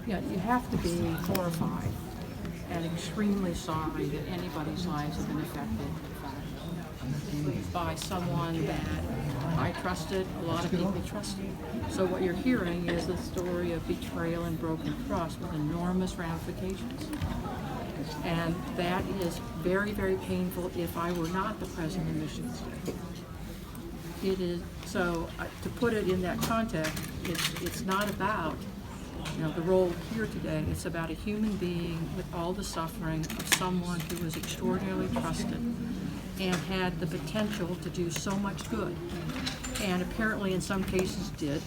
you have to be horrified and extremely sorry that anybody's lives have been affected by someone that I trusted, a lot of people trusted. So what you're hearing is the story of betrayal and broken trust with enormous ramifications. And that is very, very painful if I were not the president of Michigan State. It is, so to put it in that context, it's not about the role here today. It's about a human being with all the suffering of someone who was extraordinarily trusted and had the potential to do so much good, and apparently in some cases did,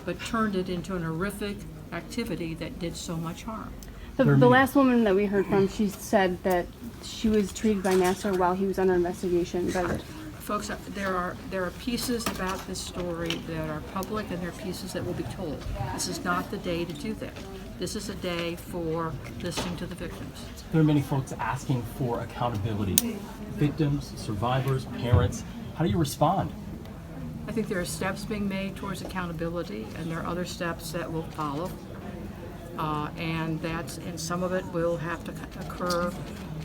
but turned it into an horrific activity that did so much harm. The last woman that we heard from, she said that she was treated by Nassar while he was under investigation. Folks, there are pieces about this story that are public, and there are pieces that will be told. This is not the day to do that. This is a day for listening to the victims. There are many folks asking for accountability. Victims, survivors, parents. How do you respond? I think there are steps being made towards accountability, and there are other steps that will follow. And some of it will have to occur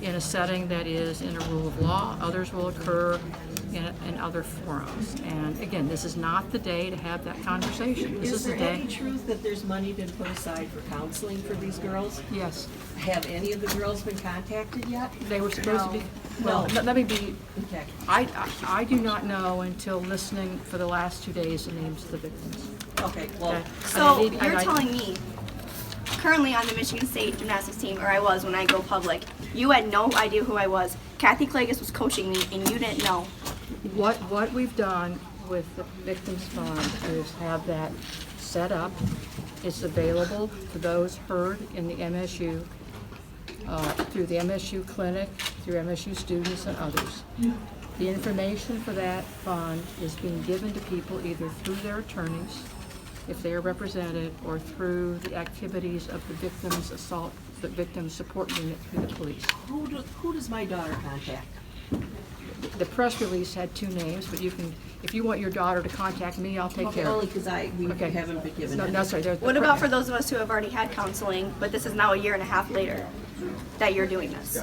in a setting that is in a rule of law. Others will occur in other forums. And again, this is not the day to have that conversation. This is the day. Is there any truth that there's money been put aside for counseling for these girls? Yes. Have any of the girls been contacted yet? They were supposed to be. Well, No. let me be. Okay. I do not know until listening for the last 2 days the names of the victims. Okay, well, So you're telling me, currently on the Michigan State gymnastics team, or I was when I go public, you had no idea who I was. Kathy Klages was coaching me, and you didn't know. What we've done with the Victims Fund is have that set up. It's available to those heard in the MSU, through the MSU clinic, through MSU students and others. The information for that fund is being given to people either through their attorneys, if they are represented, or through the activities of the the victims support unit through the police. who does my daughter contact? The press release had 2 names, but you can, if you want your daughter to contact me, I'll take care of Only it. because we Okay. haven't been given No, it. no, sorry. What about for those of us who have already had counseling, but this is now a year and a half later that you're doing this?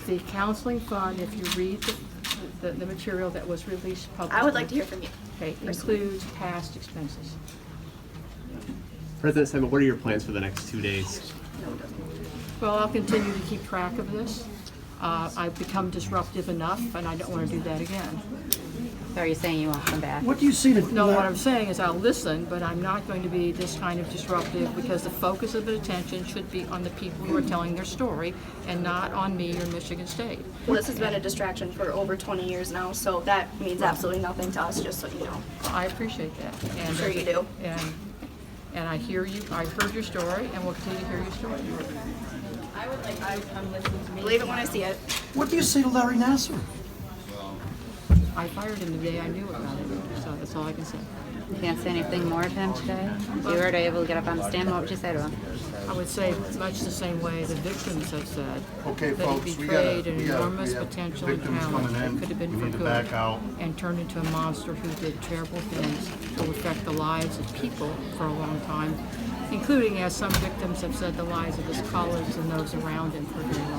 The counseling fund, if you read the material that was released publicly. I would like to hear from you. Okay, includes past expenses. President Simon, what are your plans for the next 2 days? Well, I'll continue to keep track of this. I've become disruptive enough, and I don't want to do that again. So are you saying you won't come back? What do you see to No, what I'm saying is I'll listen, but I'm not going to be this kind of disruptive, because the focus of the attention should be on the people who are telling their story and not on me or Michigan State. Well, this has been a distraction for over 20 years now, so that means absolutely nothing to us, just so you know. I appreciate that. And Sure you do. And I hear you, I heard your story, and will continue to hear your story. I'm listening to me. Believe it when I see it. What do you say to Larry Nassar? I fired him the day I knew about it, so that's all I can say. You can't say anything more to him today? If you were able to get up on the stand, what would you say to him? I would say much the same way the victims have said. Okay, that folks, he we betrayed gotta, an we gotta, enormous we have potential and victims talent coming that in. could have been We for need to good, back out. and turned into a monster who did terrible things to affect the lives of people for a long time, including, as some victims have said, the lives of his colleagues and those around him for a very long time.